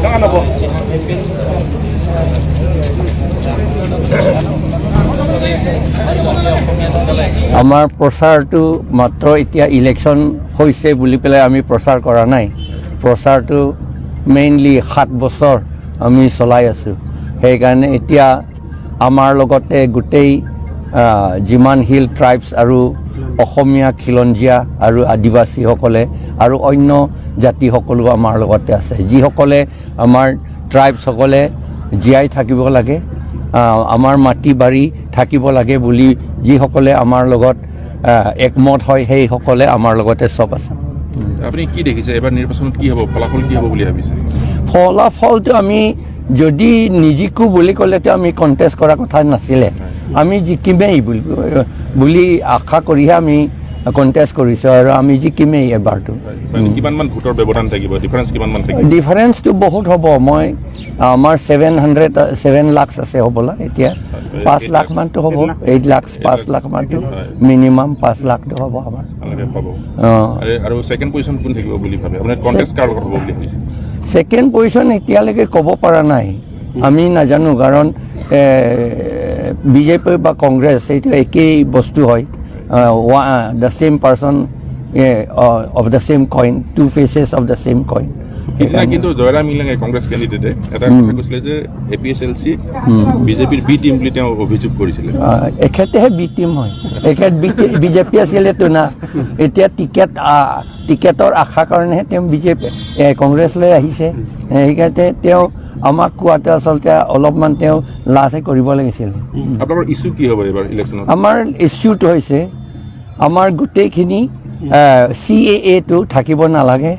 Jangan apa? আমাৰ প্ৰচাৰটো মাত্ৰ এতিয়া ইলেকশ্যন হৈছে বুলি পেলাই আমি প্ৰচাৰ কৰা নাই প্ৰচাৰটো মেইনলি 7 বছৰ আমি চলাই আছোঁ সেইকাৰণে এতিয়া আমাৰ লগতে গোটেই যিমান হিল ট্ৰাইবছ আৰু অসমীয়া খিলঞ্জীয়া আৰু আদিবাসীসকলে আৰু অন্য জাতিসকলো আমাৰ লগতে আছে যিসকলে আমাৰ ট্ৰাইবছসকলে জীয়াই থাকিব লাগে আমাৰ মাটি বাৰী থাকিব লাগে বুলি যিসকলে আমাৰ লগত একমত হয় সেইসকলে আমাৰ লগতে চব আছে আপুনি কি দেখিছে এবাৰ নিৰ্বাচনত কি হ'ব ফলাফল কি হ'ব বুলি ভাবিছে ফলাফলটো আমি যদি নিজিকো বুলি ক'লেতো আমি কণ্টেষ্ট কৰা কথা নাছিলে আমি জিকিমেই বুলি আশা কৰিহে আমি কণ্টেষ্ট কৰিছোঁ আৰু আমি জিকিমেই এবাৰটো কিমানমান ভোটৰ ব্যৱধান থাকিব ডিফাৰেঞ্চ কিমানমান থাকিব ডিফাৰেঞ্চটো বহুত হ'ব মই আমাৰ 7 লাখ আছে হ'বলা এতিয়া 5 লাখ মানটো হ'ব 8 লাখ 5 লাখ মানটো মিনিমাম 5 লাখটো হ'ব আমাৰ আৰু ছেকেণ্ড পজিশ্যন কোন থাকিব বুলি ভাবে আপুনি কণ্টেষ্ট কাৰ লগত হ'ব বুলি ভাবিছে ছেকেণ্ড পজিশ্যন এতিয়ালৈকে ক'ব পৰা নাই আমি নাজানো কাৰণ বিজেপি বা কংগ্ৰেছ এইটো একেই বস্তু হয় the same person of the same coin, 2 faces of the same coin. কিন্তু জয়ৰাম মিলাঙে কংগ্ৰেছ কেণ্ডিডেটে এটা কথা কৈছিলে যে APHLC বিজেপিৰ বি টিম বুলি তেওঁ অভিযোগ কৰিছিলে এখেতেহে বি টিম হয় এখেত বিজেপি আছিলেতো না এতিয়া টিকেটৰ আশা কাৰণেহে তেওঁ বিজেপি কংগ্ৰেছলৈ আহিছে সেইকাৰণে তেওঁ আমাক কোৱাটো আচলতে অলপমান তেওঁ লাজে কৰিব লাগিছিল আপোনালোকৰ ইছ্যু কি হ'ব এইবাৰ ইলেকশ্যনত আমাৰ ইছ্যুটো হৈছে আমাৰ গোটেইখিনি CAA টো থাকিব নালাগে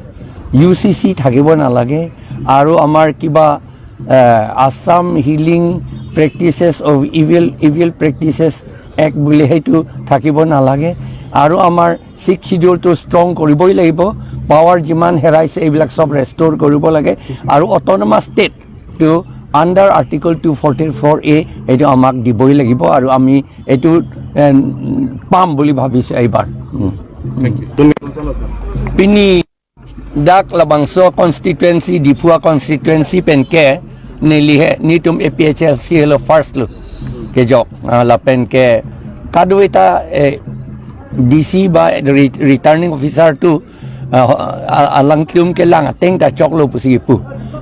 UCC থাকিব নালাগে আৰু আমাৰ কিবা Assam healing practices of evil practices act বুলি সেইটো থাকিব নালাগে আৰু আমাৰ 6 শিডিউলটো ষ্ট্ৰং কৰিবই লাগিব পাৱাৰ যিমান হেৰাইছে এইবিলাক সব ৰেষ্ট'ৰ কৰিব লাগে আৰু অট'নমাছ ষ্টেটটো আণ্ডাৰ আৰ্টিকল 244A এইটো আমাক দিবই লাগিব আৰু আমি এইটো পাম বুলি ভাবিছোঁ এইবাৰ পিনি dak labangso constituency dipua constituency penke nilihe nitum APHLC hello first look ke jok la penke kaduita DC ba returning officer tu alang tlum ke lang ateng ta choklo pusi pu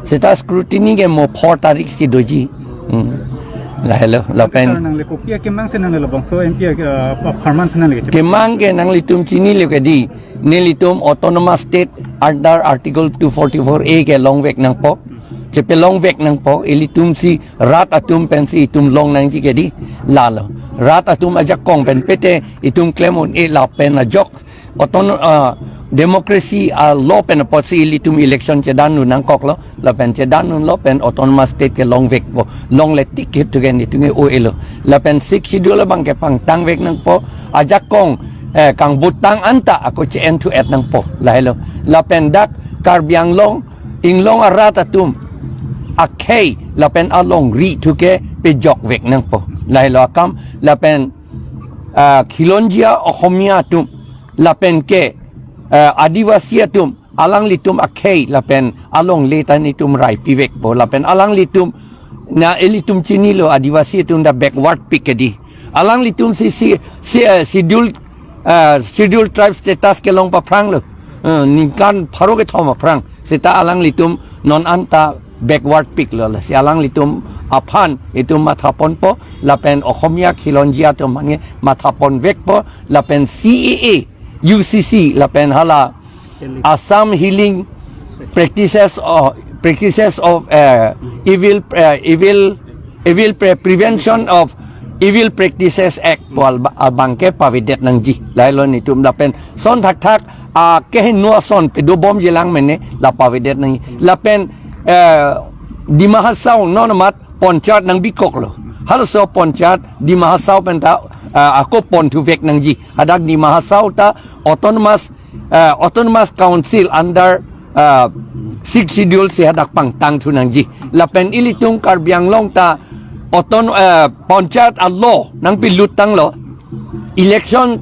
seta scrutiny ke mo 4 tarik si doji la hello la pen kemang senang le bangso MP farman thana le kemang ke nang litum chini le ke di nilitum autonomous state under article 244A ke long vek nang po chepe long vek nang po ilitum si rat atum pensi itum long nang ji ke di lalo rat atum aja kong pen pete itum claim on e la pen a jok democracy a law pen pot si ilitum election che dan nu nang kok lo la pen che dan nu lo pen autonomous state ke long vek po long le ticket to gen itung o elo la pen 6 schedule bang ke pang tang vek nang po aja kong kang butang anta ako che end to et nang po lahelo la pen dak karbiang long inglong arat atum akhei la pen along ri to ke pe jok vek nang po lahelo akam la pen khilonjia ohomia tum la pen ke adivasi atum alang litum akhei la pen along letan itum rai pivek po la pen alang litum na elitum chinilo adivasi atum da backward pikedi alang litum si schedule tribe status ke long pa prang lo ningkan pharo ke thoma prang seta alang litum non anta backward pick lo si alang litum aphan itum mathapon po lapen ohomia khilonjia to mange mathapon vek po lapen CAA UCC lapen hala Assam healing practices of evil prevention of Evil Practices Act wal bangke pavidet nang ji lailon nitum lapen son thak kehin no son pe do bom jelang mene la pavidet nang lapen dimahasau nonamat ponchat nang bikok lo halso ponchat dimahasau penta ako pon tu vek nang ji adak dimahasau ta autonomous council under 6 schedule se hadak pang tang tu nang ji lapen ilitung karbiang long ta Ponchat allo nang pilut tang lo election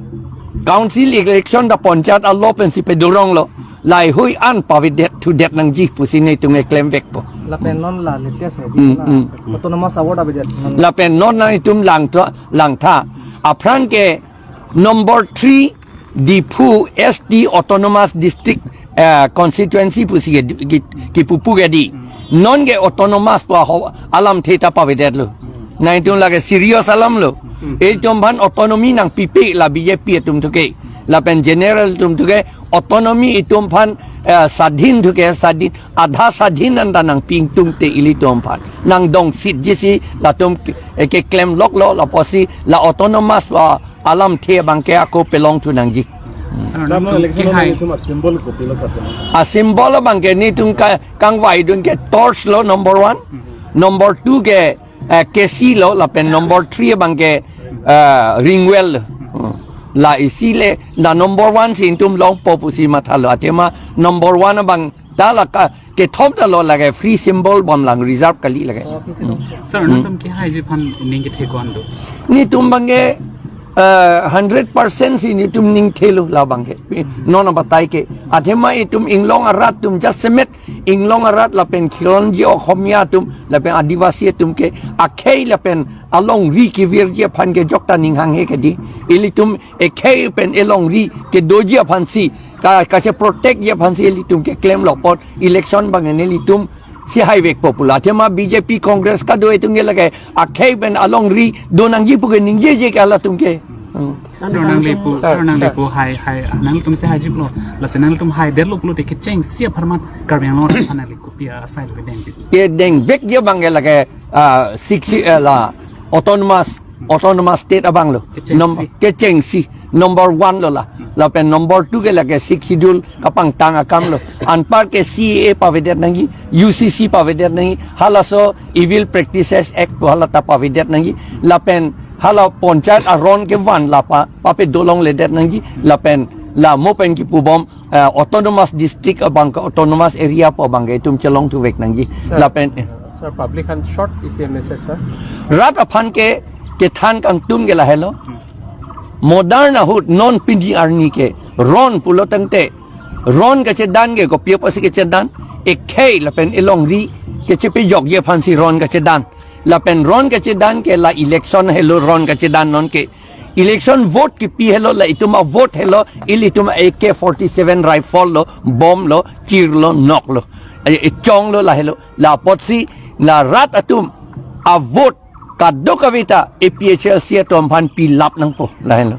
council election da ponchat allo pensi pedurong lo ลายหุยอันปาวิเดตทุเด็ดนังจีปุสิในตุงเคลมเวกปอ La penon la latest di autonomous award abet la pen non na itum lang tha aphan ke number 3 di phu SD autonomous district constituency pusi ki pupu ge di non ge autonomous pa alam theta pavidet lo nai tum la ge serious alam lo e tum ban autonomy nang pipi la BJP tum thuke la pen general tum thuke autonomy itum phan sadhin thuke sadhin adha sadhin anda nang ping tum te ili tum phan nang dong sit jisi la tum ke claim lok lo la posi la autonomous alam the bang ke ko belong to nang ji a symbol bang ke ni tum kang wai dun ke torch lo number 1 number 2 ke kesi lo la pen number 3 bang ke ring well la isile la number 1 sin tum long popusi mathalo atema number 1 bang ta la ka ke thop da lo la ke free symbol bom lang reserve kali la ke sir no tum ki hai ji phan ning ke the kon do ni tum bang ke 100% sin tum ning thelu la bang ke non batai ke atema itum inglong arat tum jasmet inglong arat la pen khilon ji o khomia tum la pen adivasi tum ke akhei la pen along ri ki virje phan ke jokta ning hang he ke di ilitum ekhei pen elong ri ke doji phan si ka se protect ye phan si ilitum ke claim lo pot election bang ne litum si highway popular tema BJP Congress ka do itung ge lage akhei pen along ri donang ji pu ke ningje je ka la tum ke sir nang lepu hai nang tum se hai ji lo la se nang tum hai der lo plo te ke cheng sia pharma karbiang lo phana le kopia asai le deng ye deng vek ye bang ge lage 60 la autonomous state abang lo number ke cheng si number 1 lo la pen number 2 ke lage 6 schedule kapang tang akam lo anpar ke CA pavidet nangi UCC pavidet nangi halaso evil practices act hala ta pavidet nangi la pen hala ponchayat aron ke wan la pa pe dolong ledet nangi la pen la mopen ki pubom autonomous district abang autonomous area po bangay tum chalong tu vek nangi la pen sir public and short is a message sir rat aphan ke than kang tum ge la hello modern hut non pindi arni ke ron pulo tangte ron ka che dan ge ko pia pasi ke che dan ek khei la pen elong ri ke che pe yok ye phan si ron ka che dan la pen ron ka che dan ke la election hello ron ka che dan non ke election vote ki pi hello la ituma vote hello ilituma AK47 rifle lo bomb lo chir lo nok lo chong lo la hello la potsi la rat atum a vote kaddo kavita APHLC tom phan pilap nang po la hello